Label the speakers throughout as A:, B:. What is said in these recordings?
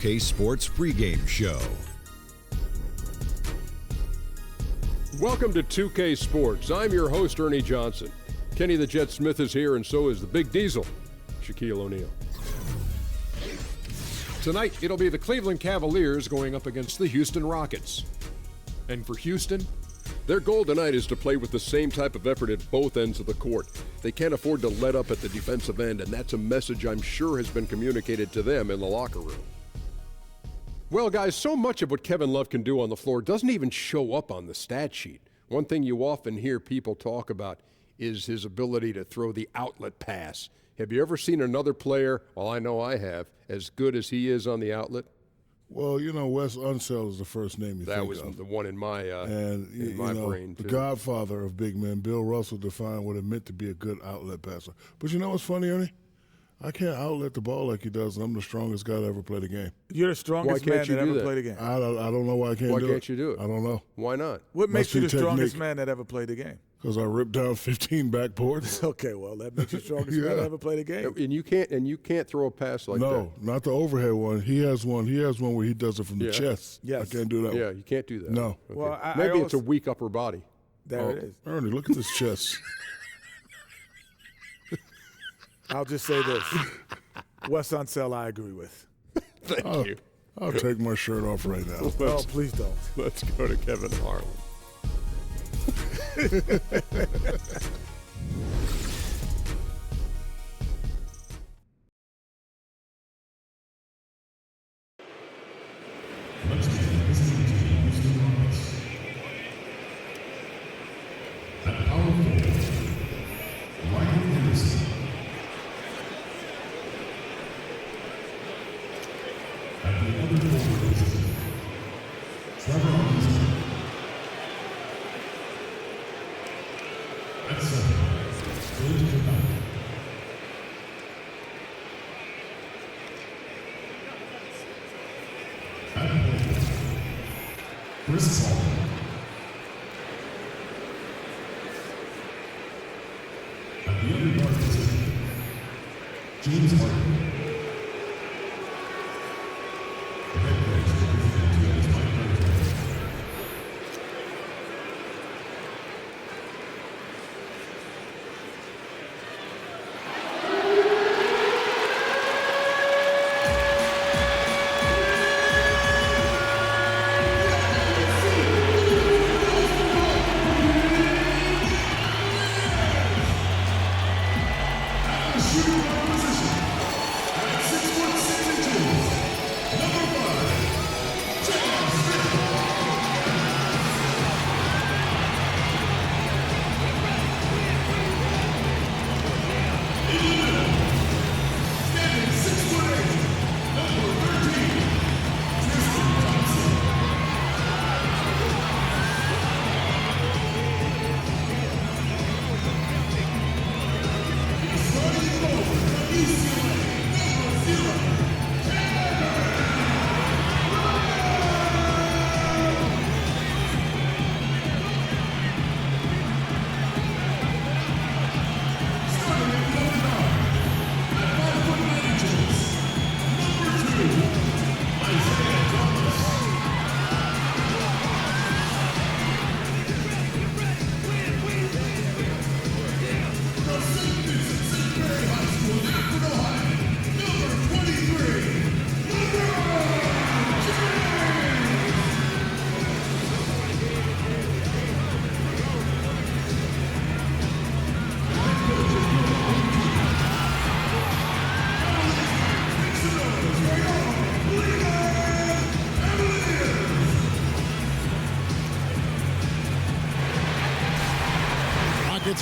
A: 2K Sports pregame show.
B: Welcome to 2K Sports. I'm your host, Ernie Johnson. Kenny the Jet Smith is here, and so is the Big Diesel, Shaquille O'Neal. Tonight, it'll be the Cleveland Cavaliers going up against the Houston Rockets. And for Houston, their goal tonight is to play with the same type of effort at both ends of the court. They can't afford to let up at the defensive end, and that's a message I'm sure has been communicated to them in the locker room. Well, guys, so much of what Kevin Love can do on the floor doesn't even show up on the stat sheet. One thing you often hear people talk about is his ability to throw the outlet pass. Have you ever seen another player, well, I know I have, as good as he is on the outlet?
C: Well, you know, Wes Unseld is the first name you think of.
B: That was the one in my, brain, too.
C: The godfather of big men, Bill Russell, defined what it meant to be a good outlet passer. But you know what's funny, Ernie? I can't outlet the ball like he does, and I'm the strongest guy to ever play the game.
D: You're the strongest man that ever played the game.
C: I don't know why I can't do it.
B: Why can't you do it?
C: I don't know.
B: Why not?
D: What makes you the strongest man that ever played the game?
C: Because I ripped down 15 backboards.
D: Okay, well, that makes you the strongest man that ever played the game.
B: And you can't throw a pass like that.
C: No, not the overhead one. He has one where he does it from the chest.
D: Yes.
C: I can't do that one.
B: Yeah, you can't do that.
C: No.
B: Okay.
D: Well,
B: Maybe it's a weak upper body.
D: There it is.
C: Ernie, look at this chest.
D: I'll just say this. Wes Unseld, I agree with.
B: Thank you.
C: I'll take my shirt off right now.
D: Oh, please don't.
B: Let's go to Kevin Harlan.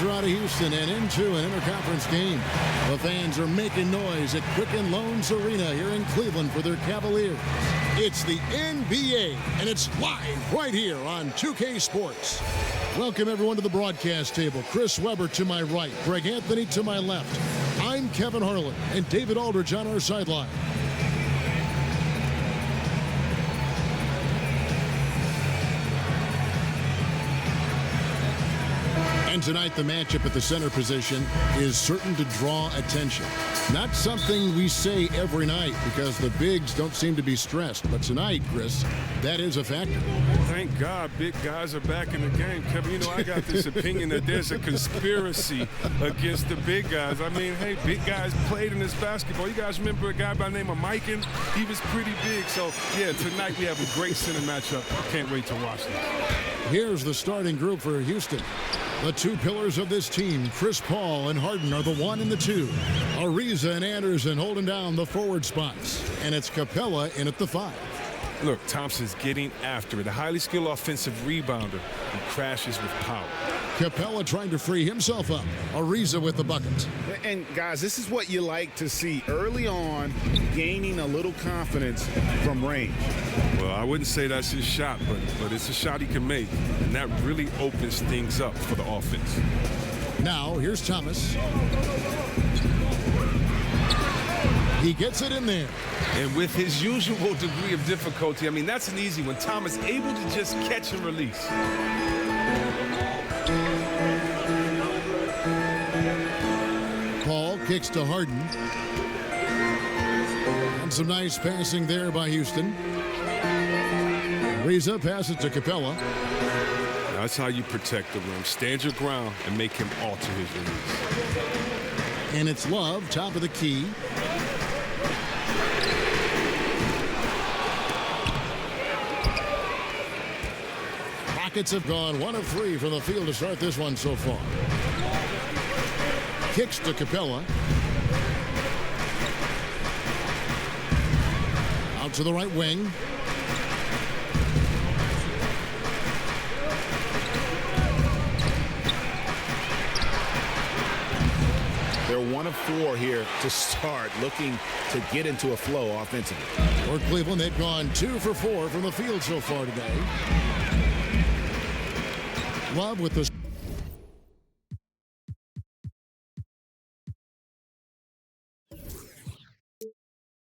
E: Are out of Houston and into an interconference game. The fans are making noise at Quicken Loans Arena here in Cleveland for their Cavaliers. It's the NBA, and it's live right here on 2K Sports. Welcome, everyone, to the broadcast table. Chris Webber to my right, Greg Anthony to my left. I'm Kevin Harlan, and David Aldridge on our sideline. And tonight, the matchup at the center position is certain to draw attention. Not something we say every night because the bigs don't seem to be stressed. But tonight, Chris, that is a factor.
F: Thank God big guys are back in the game. Kevin, you know, I got this opinion that there's a conspiracy against the big guys. I mean, hey, big guys played in this basketball. You guys remember a guy by the name of Mikan? He was pretty big. So, yeah, tonight we have a great center matchup. Can't wait to watch this.
E: Here's the starting group for Houston. The two pillars of this team, Chris Paul and Harden, are the 1 and the 2. Ariza and Anderson holding down the forward spots. And it's Capella in at the 5.
F: Look, Thompson's getting after it. A highly skilled offensive rebounder who crashes with power.
E: Capella trying to free himself up. Ariza with the bucket.
G: And, guys, this is what you like to see early on, gaining a little confidence from range.
F: Well, I wouldn't say that's his shot, but it's a shot he can make, and that really opens things up for the offense.
E: Now, here's Thomas. He gets it in there.
F: And with his usual degree of difficulty, I mean, that's an easy one. Thomas able to just catch and release.
E: Paul kicks to Harden. And some nice passing there by Houston. Ariza passes to Capella.
F: That's how you protect the rim. Stand your ground and make him alter his release.
E: And it's Love, top of the key. Rockets have gone 1 of 3 from the field to start this one so far. Kicks to Capella. Out to the right wing.
G: They're 1 of 4 here to start, looking to get into a flow offensively.
E: For Cleveland, they've gone 2 for 4 from the field so far today. Love with the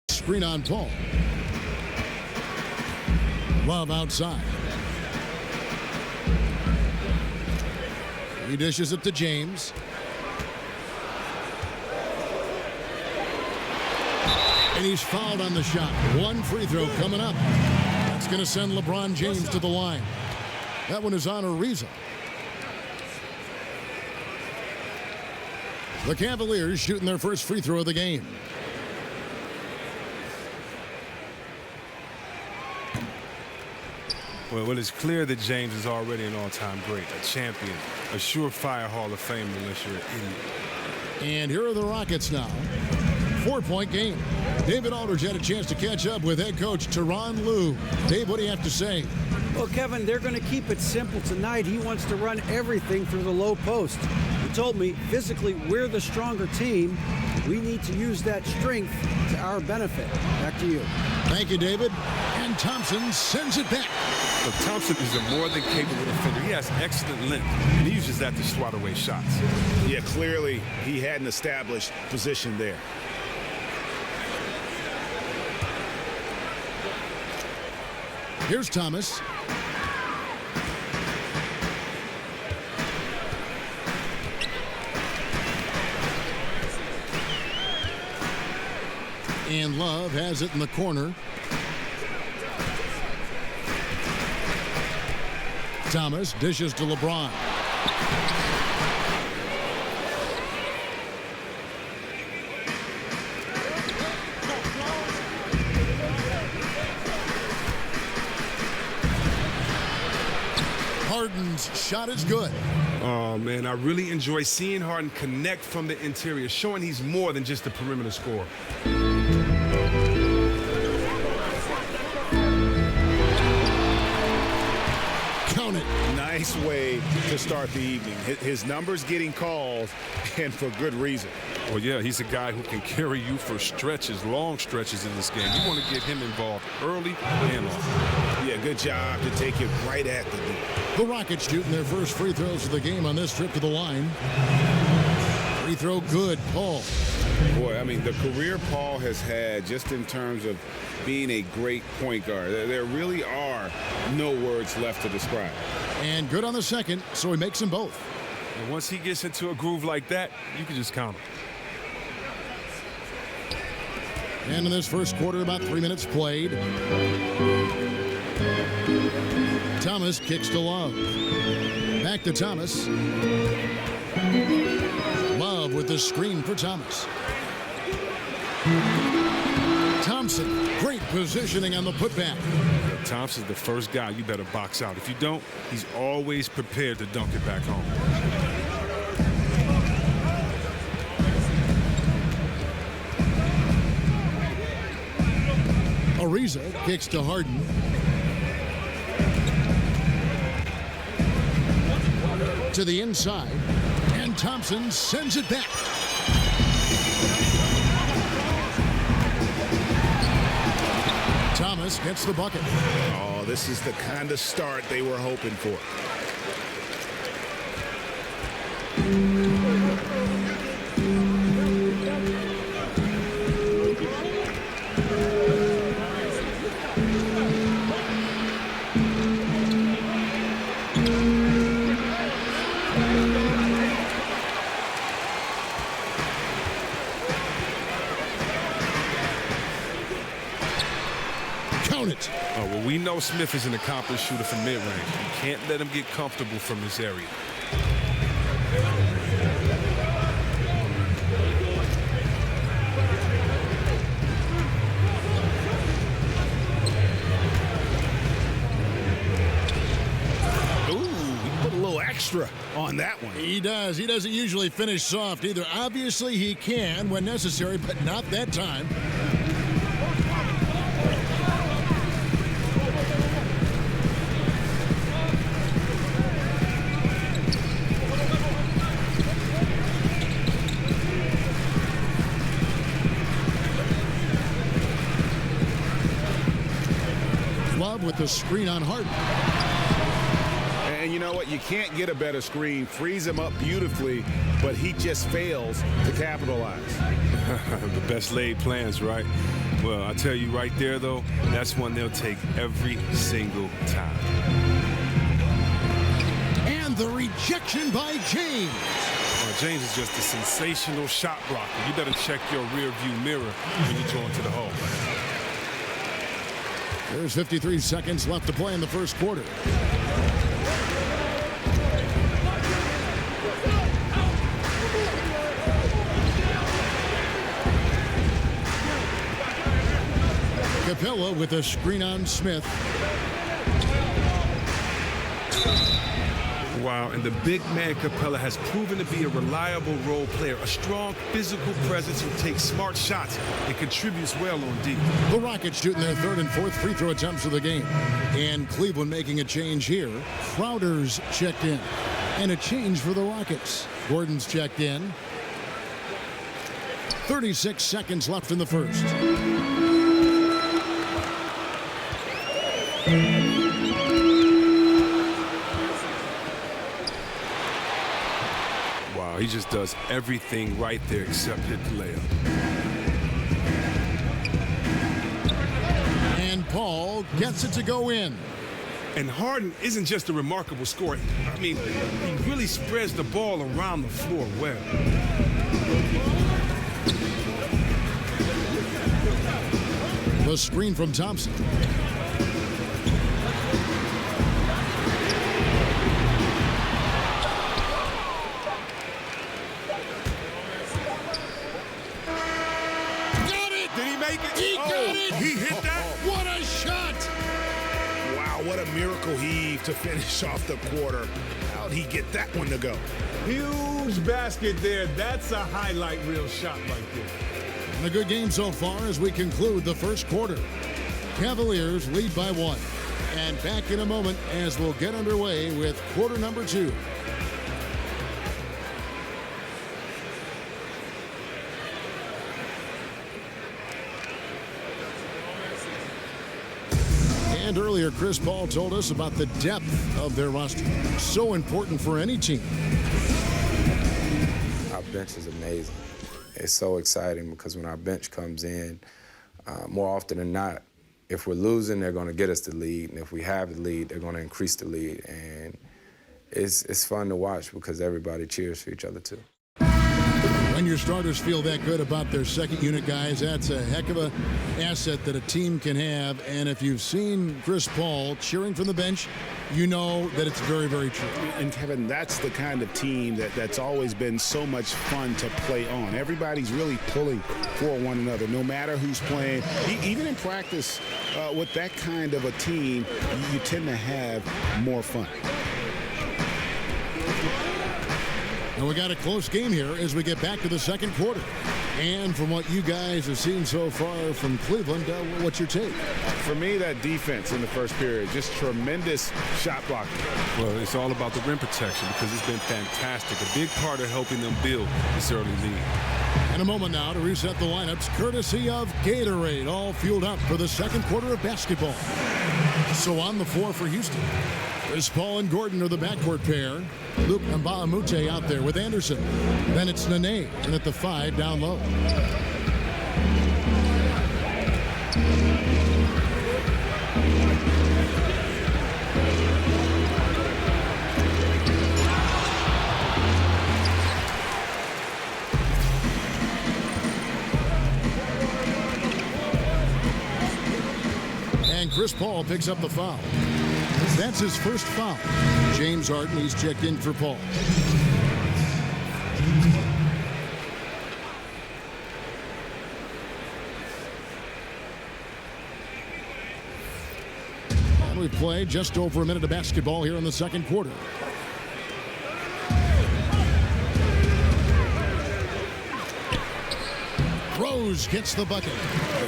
E: screen on Paul. Love outside. He dishes it to James. And he's fouled on the shot. 1 free throw coming up. That's going to send LeBron James to the line. That one is on Ariza. The Cavaliers shooting their first free throw of the game.
F: Well, it's clear that James is already an all-time great, a champion, a surefire Hall of Famer unless you're an idiot.
E: And here are the Rockets now. 4-point game. David Aldridge had a chance to catch up with head coach Tyronn Lue. Dave, what do you have to say?
H: Well, Kevin, they're going to keep it simple tonight. He wants to run everything through the low post. He told me, physically, we're the stronger team. We need to use that strength to our benefit. Back to you.
E: Thank you, David. And Thompson sends it back.
F: Look, Thompson is a more than capable defender. He has excellent length, and he uses that to swat away shots.
G: Yeah, clearly he had an established position there.
E: Here's Thomas. And Love has it in the corner. Thomas dishes to LeBron. Harden's shot is good.
F: Oh, man, I really enjoy seeing Harden connect from the interior, showing he's more than just a perimeter scorer.
E: Count it.
G: Nice way to start the evening. His numbers getting called, and for good reason.
F: Well, yeah, he's a guy who can carry you for stretches, long stretches in this game. You want to get him involved early and often.
G: Yeah, good job to take it right at the D.
E: The Rockets shooting their first free throws of the game on this trip to the line. Free throw good, Paul.
I: Boy, I mean, the career Paul has had just in terms of being a great point guard, there really are no words left to describe.
E: And good on the second, so he makes them both.
F: And once he gets into a groove like that, you can just count him.
E: And in this first quarter, about 3 minutes played. Thomas kicks to Love. Back to Thomas. Love with the screen for Thomas. Thompson, great positioning on the putback.
F: Thompson's the first guy you better box out. If you don't, he's always prepared to dunk it back home.
E: Ariza kicks to Harden. To the inside, and Thompson sends it back. Thomas gets the bucket.
G: Oh, this is the kind of start they were hoping for.
E: It.
F: Oh, well, we know Smith is an accomplished shooter from mid-range. You can't let him get comfortable from this area.
G: Ooh, he put a little extra on that one.
E: He does. He doesn't usually finish soft either. Obviously, he can when necessary, but not that time. With the screen on Harden.
G: And you know what? You can't get a better screen. Frees him up beautifully, but he just fails to capitalize.
F: The best laid plans, right? Well, I tell you right there, though, that's one they'll take every single time.
E: And the rejection by James.
F: Well, James is just a sensational shot blocker. You better check your rear view mirror when you go into the hole.
E: There's 53 seconds left to play in the first quarter. Capella with a screen on Smith.
F: Wow, and the big man Capella has proven to be a reliable role player, a strong physical presence who takes smart shots and contributes well on D.
E: The Rockets shooting their third and fourth free throw attempts of the game. And Cleveland making a change here. Crowder's checked in. And a change for the Rockets. Gordon's checked in. 36 seconds left in the first.
F: He just does everything right there except hit the layup.
E: And Paul gets it to go in.
F: And Harden isn't just a remarkable scorer. I mean, he really spreads the ball around the floor well.
E: The screen from Thompson.
F: He hit that?
E: What a shot!
G: Wow, what a miracle heave to finish off the quarter. How'd he get that one to go?
F: Huge basket there. That's a highlight reel shot right there.
E: And a good game so far as we conclude the first quarter. Cavaliers lead by 1. And back in a moment as we'll get underway with quarter number 2. And earlier, Chris Paul told us about the depth of their roster. So important for any team.
J: Our bench is amazing. It's so exciting because when our bench comes in, more often than not, if we're losing, they're going to get us the lead. And if we have the lead, they're going to increase the lead. And it's fun to watch because everybody cheers for each other too.
E: When your starters feel that good about their second unit guys, that's a heck of an asset that a team can have. And if you've seen Chris Paul cheering from the bench, you know that it's very, very true.
G: And Kevin, that's the kind of team that's always been so much fun to play on. Everybody's really pulling for one another, no matter who's playing. Even in practice, with that kind of a team, you tend to have more fun.
E: And we got a close game here as we get back to the second quarter. And from what you guys have seen so far from Cleveland, what's your take?
G: For me, that defense in the first period, just tremendous shot blocking.
F: Well, it's all about the rim protection because it's been fantastic. A big part of helping them build this early lead.
E: In a moment now to reset the lineups, courtesy of Gatorade, all fueled up for the second quarter of basketball. So on the floor for Houston, Chris Paul and Gordon are the backcourt pair. Luke Mbamute out there with Anderson. Then it's Nene, and at the 5 down low. And Chris Paul picks up the foul. That's his first foul. James Harden, he's checked in for Paul. And we've played just over a minute of basketball here in the second quarter. Rose gets the bucket.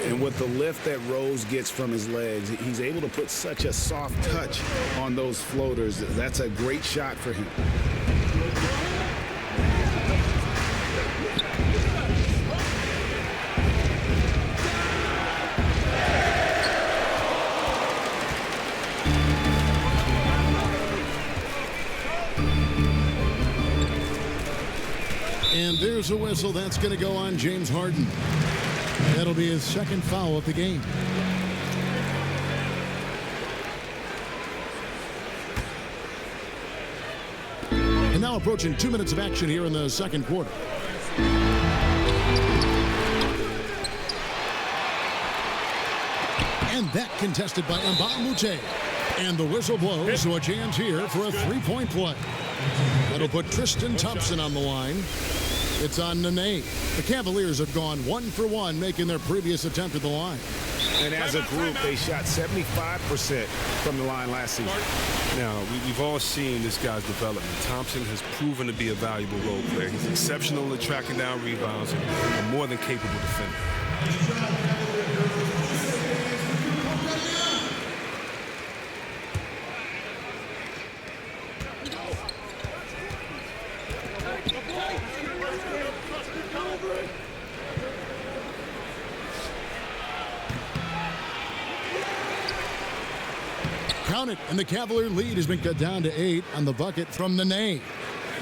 G: And with the lift that Rose gets from his legs, he's able to put such a soft touch on those floaters. That's a great shot for him.
E: And there's a whistle. That's going to go on James Harden. That'll be his second foul of the game. And now approaching 2 minutes of action here in the second quarter. And that contested by Mbamute. And the whistle blows, so a chance here for a three-point play. That'll put Tristan Thompson on the line. It's on Nene. The Cavaliers have gone 1 for 1, making their previous attempt at the line.
G: And as a group, they shot 75% from the line last season.
F: Now, we've all seen this guy's development. Thompson has proven to be a valuable role player. He's exceptional at tracking down rebounds and more than capable defender.
E: Count it, and the Cavalier lead has been cut down to 8 on the bucket from Nene.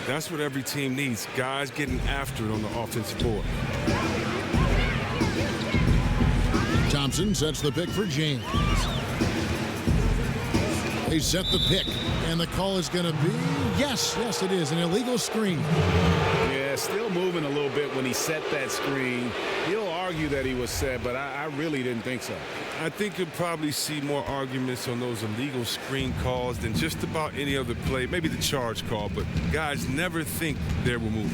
F: That's what every team needs, guys getting after it on the offensive board.
E: Thompson sets the pick for James. They set the pick, and the call is going to be, yes, it is, an illegal screen.
G: Yeah, still moving a little bit when he set that screen. He'll argue that he was set, but I really didn't think so.
F: I think you'll probably see more arguments on those illegal screen calls than just about any other play, maybe the charge call, but guys never think they're moving.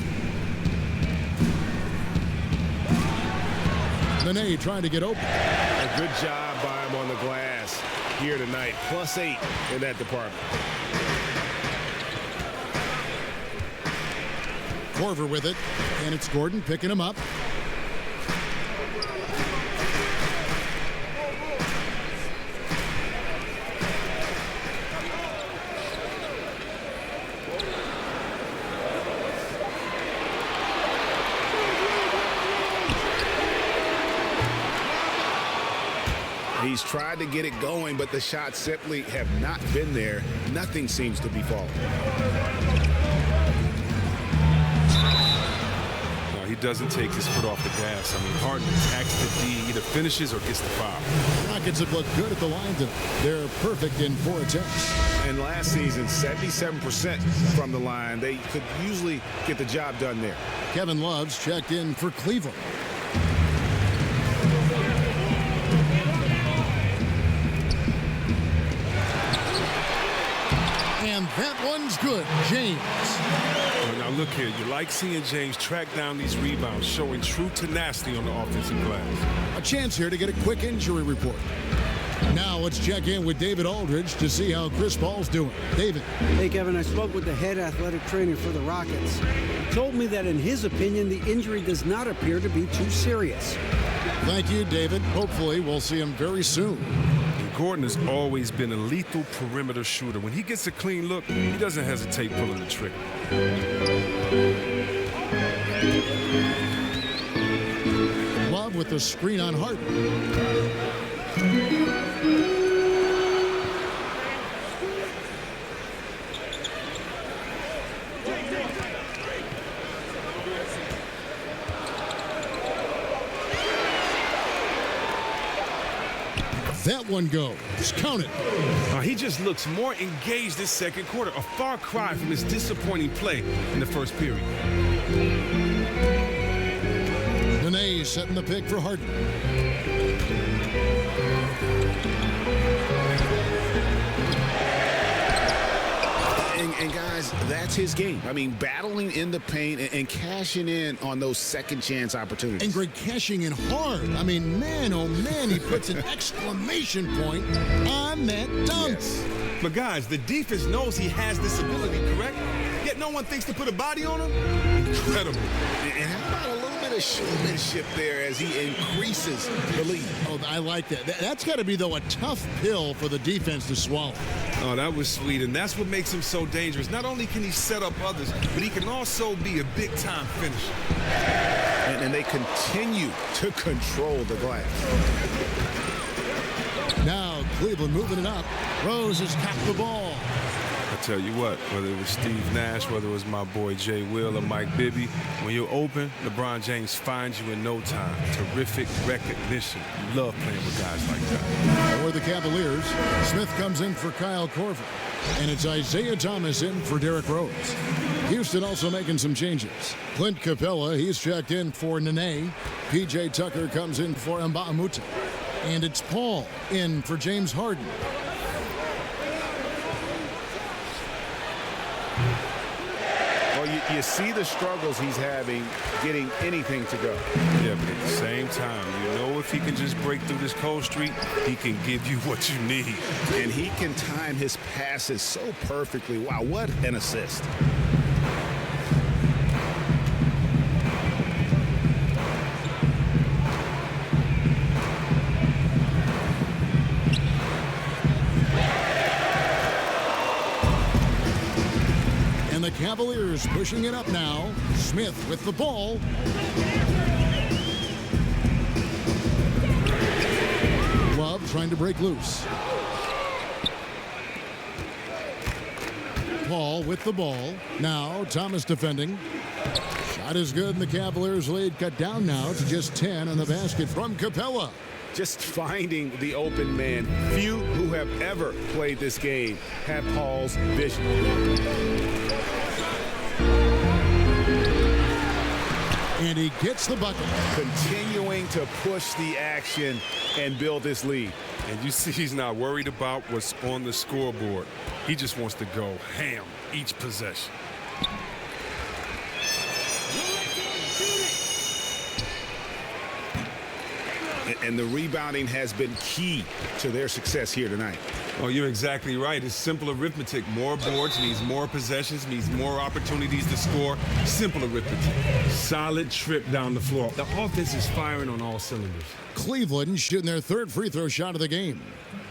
E: Nene trying to get open.
G: A good job by him on the glass here tonight. +8 in that department.
E: Korver with it, and it's Gordon picking him up.
G: He's tried to get it going, but the shots simply have not been there. Nothing seems to be falling.
F: He doesn't take his foot off the gas. I mean, Harden attacks the D, either finishes or gets the foul.
E: Rockets have looked good at the line tonight. They're perfect in 4 attempts.
G: And last season, 77% from the line. They could usually get the job done there.
E: Kevin Love's checked in for Cleveland. And that one's good. James.
F: Now look here, you like seeing James track down these rebounds, showing true tenacity on the offensive glass.
E: A chance here to get a quick injury report. Now let's check in with David Aldridge to see how Chris Paul's doing. David.
H: Hey, Kevin, I spoke with the head athletic trainer for the Rockets. He told me that in his opinion, the injury does not appear to be too serious.
E: Thank you, David. Hopefully we'll see him very soon.
F: Gordon has always been a lethal perimeter shooter. When he gets a clean look, he doesn't hesitate pulling the trigger.
E: Love with the screen on Harden. That one goes. Count it.
F: He just looks more engaged this second quarter. A far cry from his disappointing play in the first period.
E: Nene setting the pick for Harden.
G: And guys, that's his game. I mean, battling in the paint and cashing in on those second chance opportunities.
E: And Greg cashing in hard. I mean, man, oh man, he puts an exclamation point on that dunk.
F: Yes. But guys, the defense knows he has this ability, correct? Yet no one thinks to put a body on him? Incredible.
G: And how about a little bit of showmanship there as he increases the lead?
E: Oh, I like that. That's got to be, though, a tough pill for the defense to swallow.
F: Oh, that was sweet, and that's what makes him so dangerous. Not only can he set up others, but he can also be a big-time finisher.
G: And they continue to control the glass.
E: Now Cleveland moving it up. Rose has capped the ball.
F: I tell you what, whether it was Steve Nash, whether it was my boy Jay Will or Mike Bibby, when you're open, LeBron James finds you in no time. Terrific recognition. You love playing with guys like that.
E: For the Cavaliers, Smith comes in for Kyle Korver. And it's Isaiah Thomas in for Derrick Rose. Houston also making some changes. Clint Capella, he's checked in for Nene. P.J. Tucker comes in for Mba'amoute. And it's Paul in for James Harden.
G: You see the struggles he's having getting anything to go.
F: Yeah, but at the same time, you know if he can just break through this cold streak, he can give you what you need.
G: And he can time his passes so perfectly. Wow, what an assist.
E: Cavaliers pushing it up now. Smith with the ball. Love trying to break loose. Paul with the ball. Now Thomas defending. Shot is good, and the Cavaliers lead cut down now to just 10 on the basket from Capella.
G: Just finding the open man. Few who have ever played this game have Paul's vision.
E: And he gets the bucket.
G: Continuing to push the action and build this lead.
F: And you see he's not worried about what's on the scoreboard. He just wants to go ham each possession.
G: And the rebounding has been key to their success here tonight.
F: Oh, you're exactly right. It's simple arithmetic. More boards means more possessions, means more opportunities to score. Simple arithmetic. Solid trip down the floor. The offense is firing on all cylinders.
E: Cleveland shooting their third free throw shot of the game.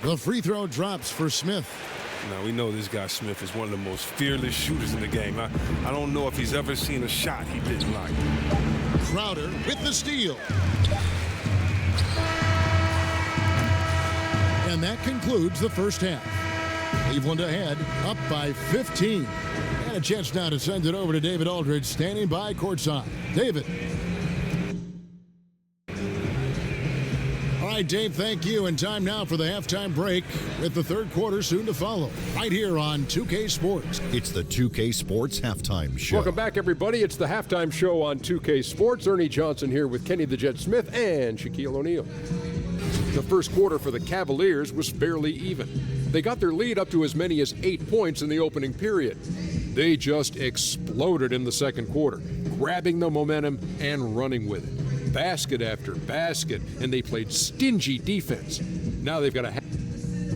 E: The free throw drops for Smith.
F: Now, we know this guy Smith is one of the most fearless shooters in the game. I don't know if he's ever seen a shot he didn't like.
E: Crowder with the steal. And that concludes the first half. Cleveland ahead, up by 15. And a chance now to send it over to David Aldridge, standing by courtside. David. right, Dave, thank you. And time now for the halftime break with the third quarter soon to follow. Right here on 2K Sports.
A: It's the 2K Sports Halftime Show.
B: Welcome back, everybody. It's the halftime show on 2K Sports. Ernie Johnson here with Kenny the Jet Smith and Shaquille O'Neal. The first quarter for the Cavaliers was fairly even. They got their lead up to as many as 8 points in the opening period. They just exploded in the second quarter, grabbing the momentum and running with it. Basket after basket, and they played stingy defense. Now they've got a...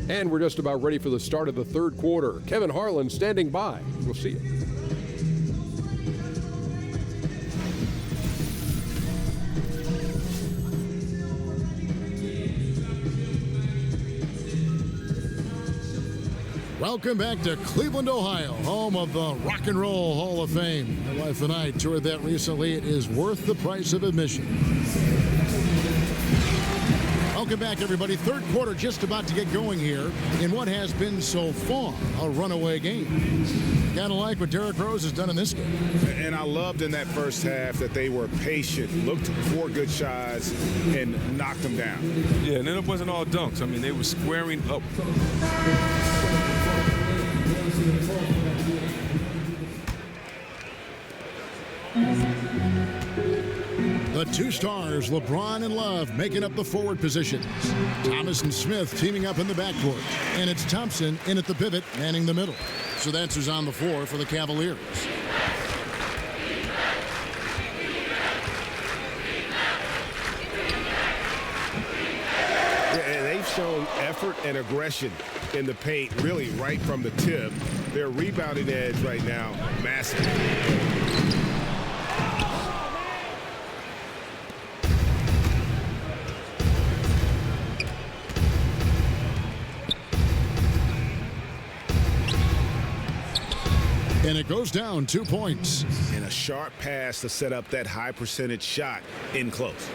B: And we're just about ready for the start of the third quarter. Kevin Harlan standing by. We'll see you.
E: Welcome back to Cleveland, Ohio, home of the Rock and Roll Hall of Fame. My wife and I toured that recently. It is worth the price of admission. Welcome back, everybody. Third quarter just about to get going here in what has been so far a runaway game. Kind of like what Derrick Rose has done in this game.
G: And I loved in that first half that they were patient, looked for good shots, and knocked them down.
F: Yeah, and then it wasn't all dunks. I mean, they were squaring up.
E: The two stars, LeBron and Love, making up the forward positions. Thomas and Smith teaming up in the backcourt. And it's Thompson in at the pivot, manning the middle. So that's who's on the floor for the Cavaliers.
G: They've shown effort and aggression in the paint, really right from the tip. Their rebounding edge right now, massive.
E: And it goes down 2 points.
G: And a sharp pass to set up that high percentage shot in close.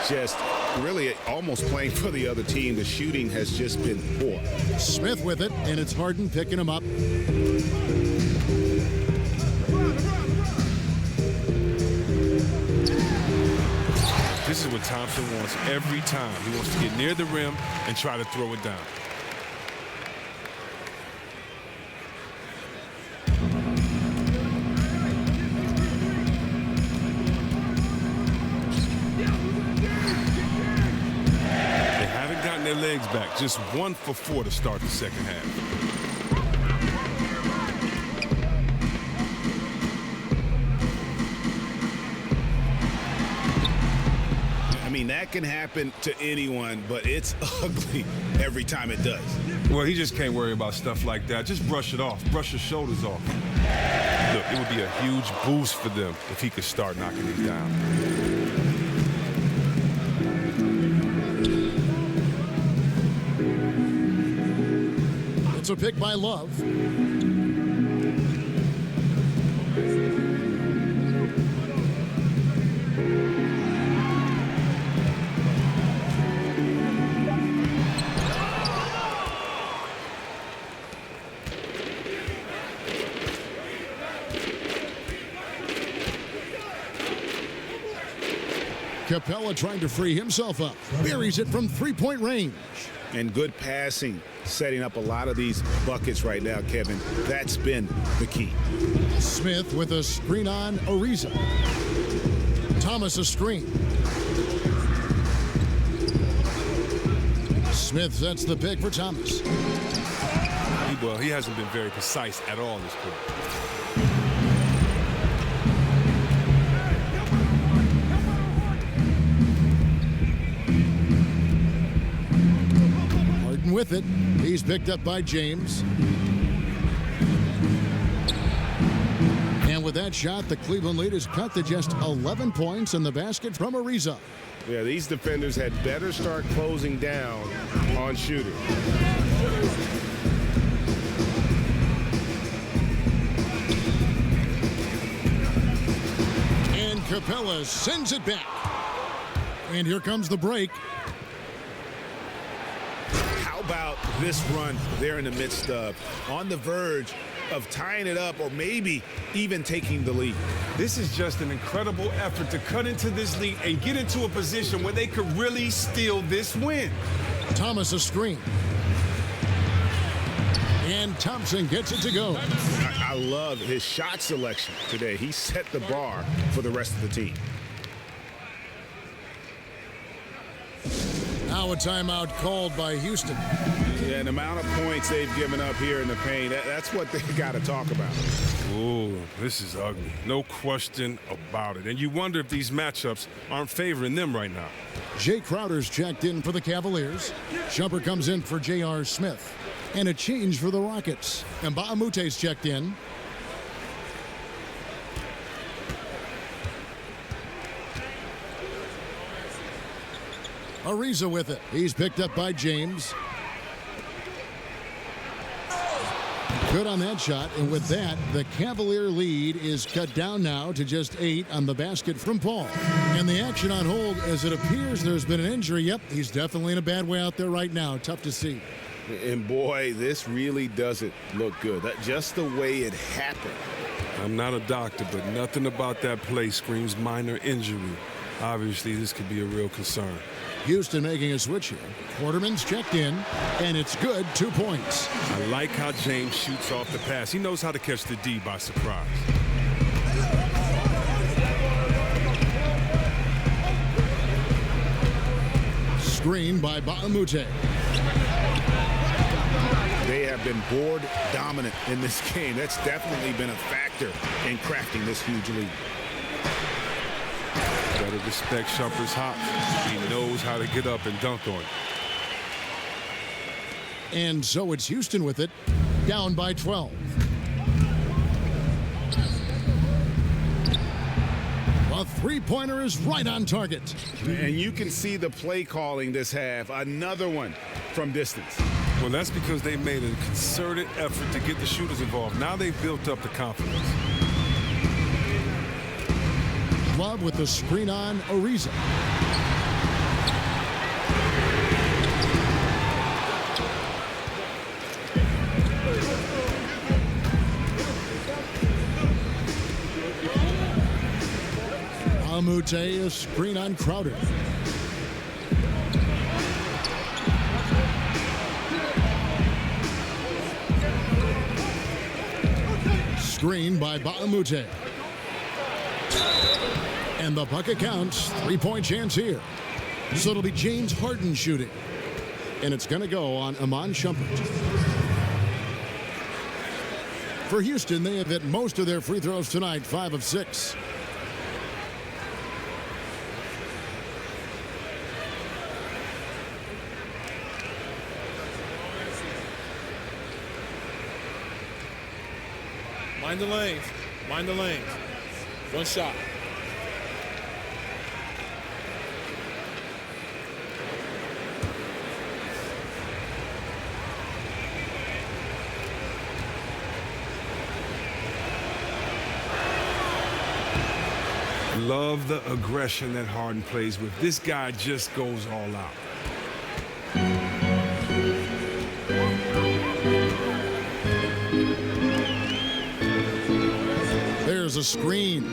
G: Just really almost playing for the other team. The shooting has just been poor.
E: Smith with it, and it's Harden picking him up.
F: This is what Thompson wants every time. He wants to get near the rim and try to throw it down. Their legs back. Just 1 for 4 to start the second half.
G: I mean, that can happen to anyone, but it's ugly every time it does.
F: Well, he just can't worry about stuff like that. Just brush it off. Brush your shoulders off. Look, it would be a huge boost for them if he could start knocking these down.
E: It's a pick by Love. Capella trying to free himself up. Buries it from three-point range.
G: And good passing, setting up a lot of these buckets right now, Kevin. That's been the key.
E: Smith with a screen on Ariza. Thomas a screen. Smith sets the pick for Thomas.
F: Well, he hasn't been very precise at all this quarter.
E: With it, he's picked up by James. And with that shot, the Cleveland lead is cut to just 11 points in the basket from Ariza.
G: Yeah, these defenders had better start closing down on shooters.
E: Capella sends it back. And here comes the break.
G: How about this run they're in the midst of, on the verge of tying it up or maybe even taking the lead?
F: This is just an incredible effort to cut into this lead and get into a position where they could really steal this win.
E: Thomas a screen. And Thompson gets it to go.
G: I love his shot selection today. He set the bar for the rest of the team.
E: Now a timeout called by Houston.
G: Yeah, and the amount of points they've given up here in the paint, that's what they got to talk about.
F: Ooh, this is ugly. No question about it. And you wonder if these matchups aren't favoring them right now.
E: Jay Crowder's checked in for the Cavaliers. Jumper comes in for J.R. Smith. And a change for the Rockets. And Baamute's checked in. Ariza with it. He's picked up by James. Good on that shot, and with that, the Cavalier lead is cut down now to just 8 on the basket from Paul. And the action on hold as it appears there's been an injury. Yep, he's definitely in a bad way out there right now. Tough to see.
G: And boy, this really doesn't look good. Just the way it happened.
F: I'm not a doctor, but nothing about that play screams minor injury. Obviously, this could be a real concern.
E: Houston making a switch here. Quarterman's checked in, and it's good. 2 points.
F: I like how James shoots off the pass. He knows how to catch the D by surprise.
E: Screen by Baamute.
G: They have been board dominant in this game. That's definitely been a factor in crafting this huge lead.
F: Gotta respect Shumpert's hop. He knows how to get up and dunk on it.
E: And so it's Houston with it, down by 12. A three-pointer is right on target.
G: And you can see the play calling this half. Another one from distance.
F: Well, that's because they made a concerted effort to get the shooters involved. Now they've built up the confidence.
E: Love with the screen on Ariza. Amute, a screen on Crowder. Screen by Baamute. And the bucket counts. 3-point chance here. So it'll be James Harden shooting. And it's going to go on Iman Shumpert. For Houston, they have hit most of their free throws tonight, 5 of 6.
K: Mind the lanes. Mind the lanes. One shot.
F: Love the aggression that Harden plays with. This guy just goes all out.
E: There's a screen.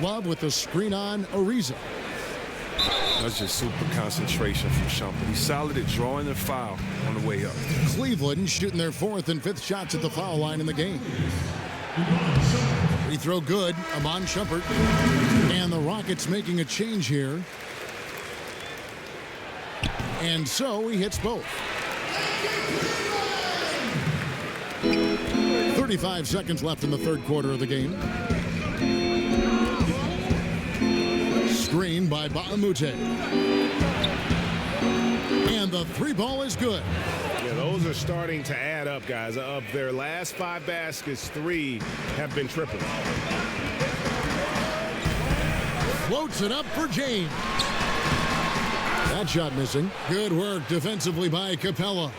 E: Love with the screen on Ariza.
F: That's just super concentration from Shumpert. He's solid at drawing the foul on the way up.
E: Cleveland shooting their 4th and 5th shots at the foul line in the game. Free throw good. Iman Shumpert. And the Rockets making a change here. And so he hits both. 35 seconds left in the third quarter of the game. Screen by Baamute. And the three ball is good.
G: Yeah, those are starting to add up, guys. Of their last 5 baskets, 3 have been triple.
E: Floats it up for James. That shot missing. Good work defensively by Capella.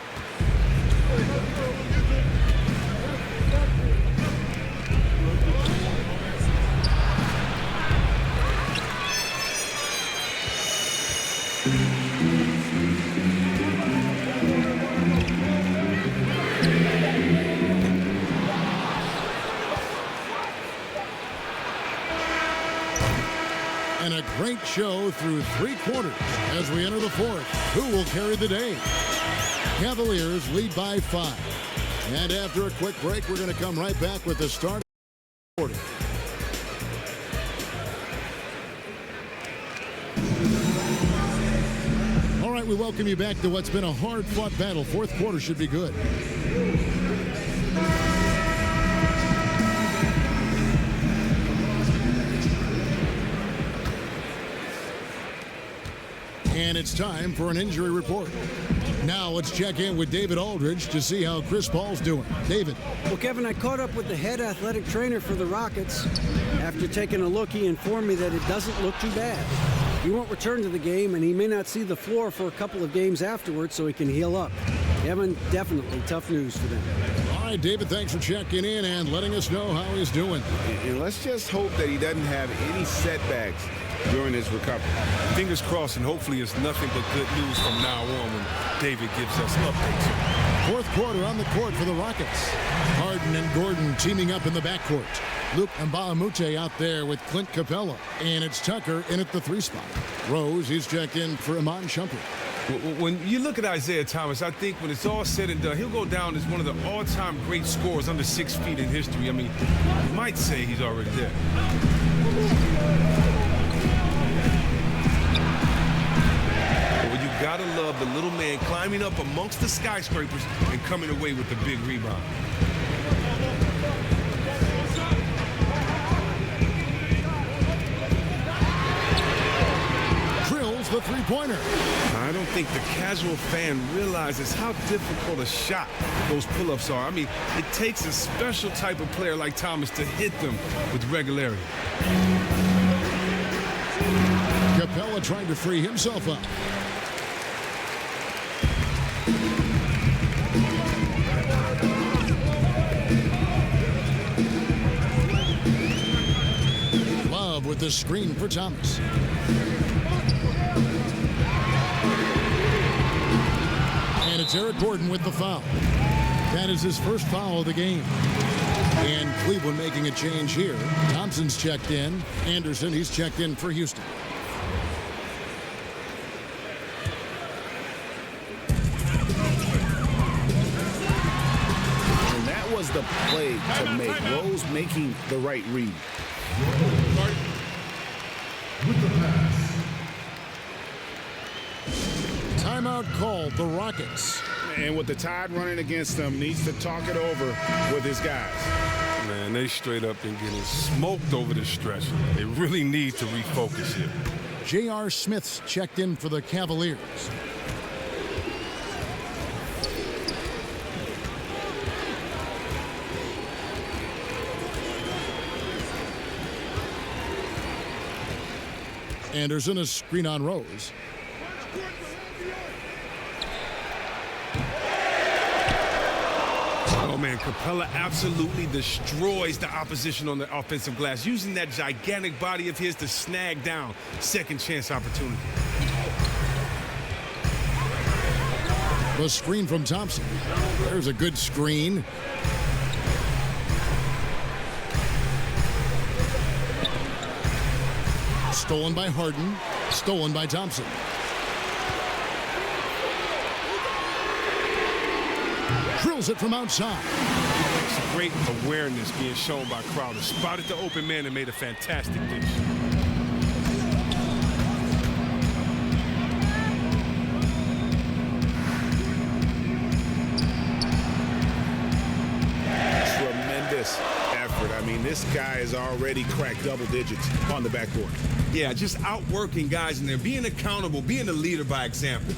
E: And a great show through 3 quarters as we enter the 4th. Who will carry the day? Cavaliers lead by 5. And after a quick break, we're going to come right back with the start of the quarter. All right, we welcome you back to what's been a hard-fought battle. 4th quarter should be good. And it's time for an injury report. Now let's check in with David Aldridge to see how Chris Paul's doing. David.
H: Well, Kevin, I caught up with the head athletic trainer for the Rockets. After taking a look, he informed me that it doesn't look too bad. He won't return to the game, and he may not see the floor for a couple of games afterwards, so he can heal up. Kevin, definitely tough news for them.
E: All right, David, thanks for checking in and letting us know how he's doing.
I: And let's just hope that he doesn't have any setbacks during his recovery.
F: Fingers crossed, and hopefully it's nothing but good news from now on when David gives us updates.
E: 4th quarter on the court for the Rockets. Harden and Gordon teaming up in the backcourt. Luke Mbamute out there with Clint Capella. And it's Tucker in at the 3 spot. Rose, he's checked in for Iman Shumpert.
F: When you look at Isaiah Thomas, I think when it's all said and done, he'll go down as one of the all-time great scorers under 6 feet in history. I mean, you might say he's already there. Gotta love the little man climbing up amongst the skyscrapers and coming away with the big rebound.
E: Drills the 3-pointer.
F: I don't think the casual fan realizes how difficult a shot those pull-ups are. I mean, it takes a special type of player like Thomas to hit them with regularity.
E: Capella trying to free himself up. Love with the screen for Thomas. And it's Eric Gordon with the foul. That is his first foul of the game. And Cleveland making a change here. Thompson's checked in. Anderson, he's checked in for Houston.
G: Was the play to make. Rose making the right read.
E: With the pass. Timeout called, the Rockets.
G: And with the Tide running against them, needs to talk it over with his guys.
F: Man, they straight up been getting smoked over the stretch. They really need to refocus here.
E: J.R. Smith's checked in for the Cavaliers. Anderson, a screen on Rose.
F: Oh, man, Capella absolutely destroys the opposition on the offensive glass, using that gigantic body of his to snag down second chance opportunity.
E: The screen from Thompson. There's a good screen. Stolen by Harden. Stolen by Thompson. Drills it from outside.
F: It's great awareness being shown by Crowder. Spotted the open man and made a fantastic dish.
G: Tremendous effort. I mean, this guy has already cracked double digits on the backboard.
F: Yeah, just outworking guys in there, being accountable, being a leader by example.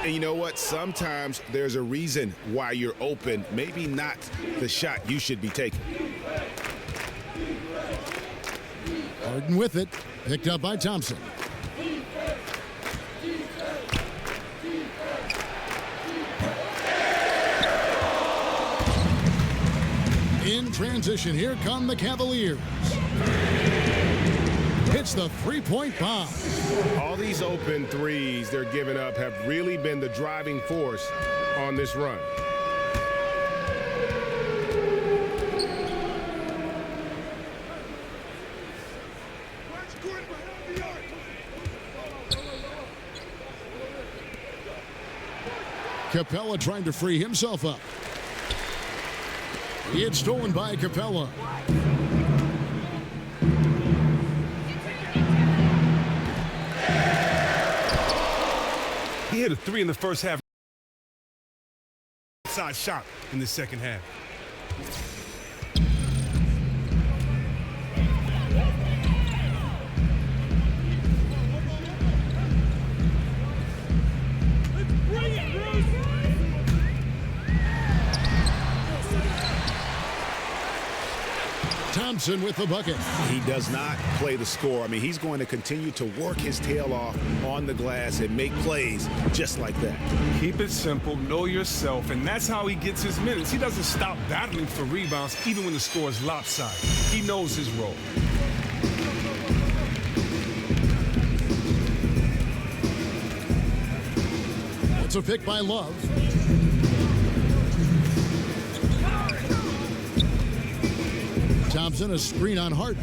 G: And,
I: know what? Sometimes there's a reason why you're open, maybe not the shot you should be taking.
E: Harden with it, picked up by Thompson. In transition, here come the Cavaliers. Hits the three-point bomb.
I: All these open threes they're giving up have really been the driving force on this run.
E: Capella trying to free himself up. It's stolen by Capella.
F: He hit a 3 in the first half. Side shot in the second half.
E: Thompson with the bucket.
I: He does not play the score. I mean, he's going to continue to work his tail off on the glass and make plays just like that.
F: Keep it simple, know yourself, and that's how he gets his minutes. He doesn't stop battling for rebounds even when the score is lopsided. He knows his role.
E: It's a pick by Love. Thompson, a screen on Harden.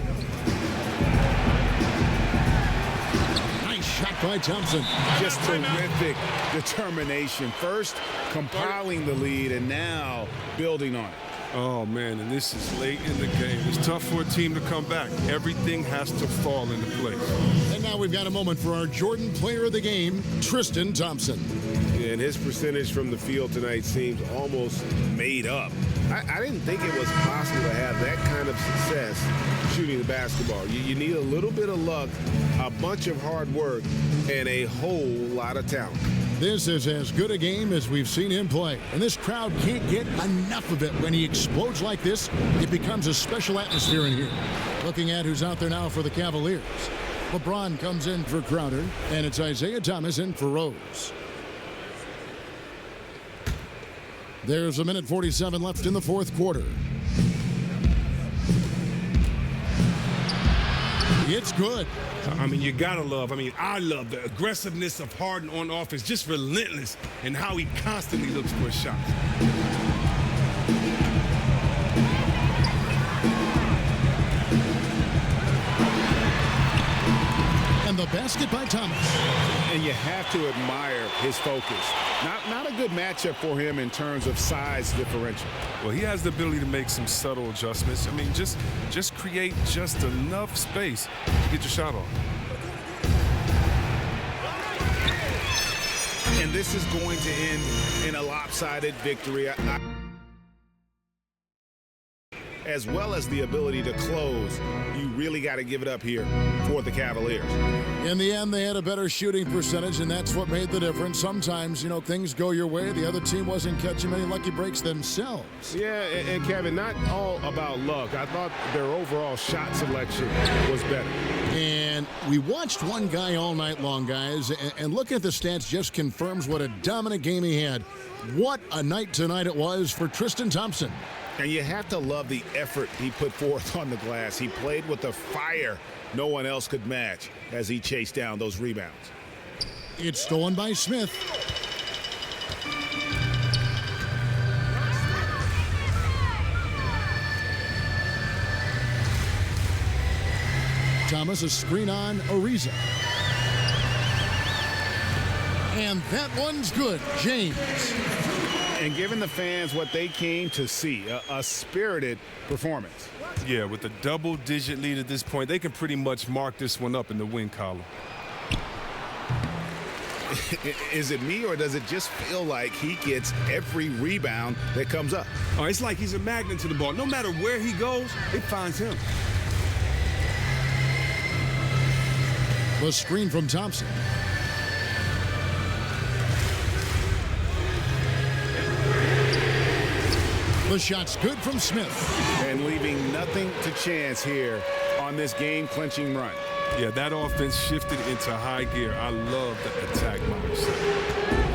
E: Nice shot by Thompson.
I: Just terrific determination. First, compiling the lead, and now building on it.
F: Oh, man, and this is late in the game. It's tough for a team to come back. Everything has to fall into place.
E: And now we've got a moment for our Jordan player of the game, Tristan Thompson.
I: And his percentage from the field tonight seems almost made up. I didn't think it was possible to have that kind of success shooting the basketball. You need a little bit of luck, a bunch of hard work, and a whole lot of talent.
E: This is as good a game as we've seen him play. And this crowd can't get enough of it. When he explodes like this, it becomes a special atmosphere in here. Looking at who's out there now for the Cavaliers. LeBron comes in for Crowder, and it's Isaiah Thomas in for Rose. There's 1:47 left in the fourth quarter. It's good.
F: I mean, you gotta love, I love the aggressiveness of Harden on offense, just relentless, and how he constantly looks for a shot.
E: And the basket by Thomas.
I: And you have to admire his focus. Not a good matchup for him in terms of size differential.
F: Well, he has the ability to make some subtle adjustments. I mean, just create just enough space to get your shot off.
I: And this is going to end in a lopsided victory. As well as the ability to close, you really got to give it up here for the Cavaliers.
E: In the end, they had a better shooting percentage, and that's what made the difference. Sometimes, things go your way. The other team wasn't catching many lucky breaks themselves.
I: Yeah, and Kevin, not all about luck. I thought their overall shot selection was better.
E: And we watched one guy all night long, guys, and looking at the stats just confirms what a dominant game he had. What a night tonight it was for Tristan Thompson.
I: And you have to love the effort he put forth on the glass. He played with a fire no one else could match as he chased down those rebounds.
E: It's stolen by Smith. Thomas, a screen on Ariza. And that one's good. James.
I: And giving the fans what they came to see, a spirited performance.
F: Yeah, with a double-digit lead at this point, they can pretty much mark this one up in the win column.
I: Is it me, or does it just feel like he gets every rebound that comes up?
F: Oh, it's like he's a magnet to the ball. No matter where he goes, it finds him.
E: The screen from Thompson. The shot's good from Smith.
G: And leaving nothing to chance here on this game-clinching run.
F: Yeah, that offense shifted into high gear. I love the attack mindset.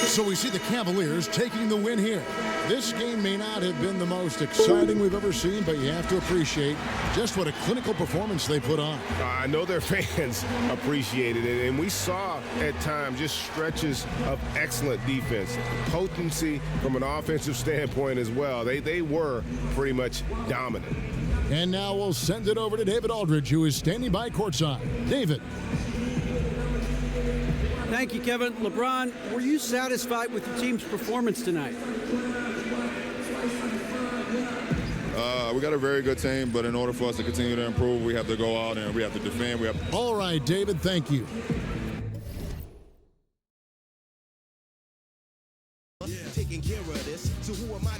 E: So we see the Cavaliers taking the win here. This game may not have been the most exciting we've ever seen, but you have to appreciate just what a clinical performance they put on.
I: I know their fans appreciated it, and we saw at times just stretches of excellent defense, potency from an offensive standpoint as well. They were pretty much dominant.
E: And now we'll send it over to David Aldridge, who is standing by courtside. David.
H: Thank you, Kevin. LeBron, were you satisfied with the team's performance tonight?
L: We got a very good team, but in order for us to continue to improve, we have to go out and we have to defend.
E: All right, David, thank you.
M: Taking care of this, so who am I?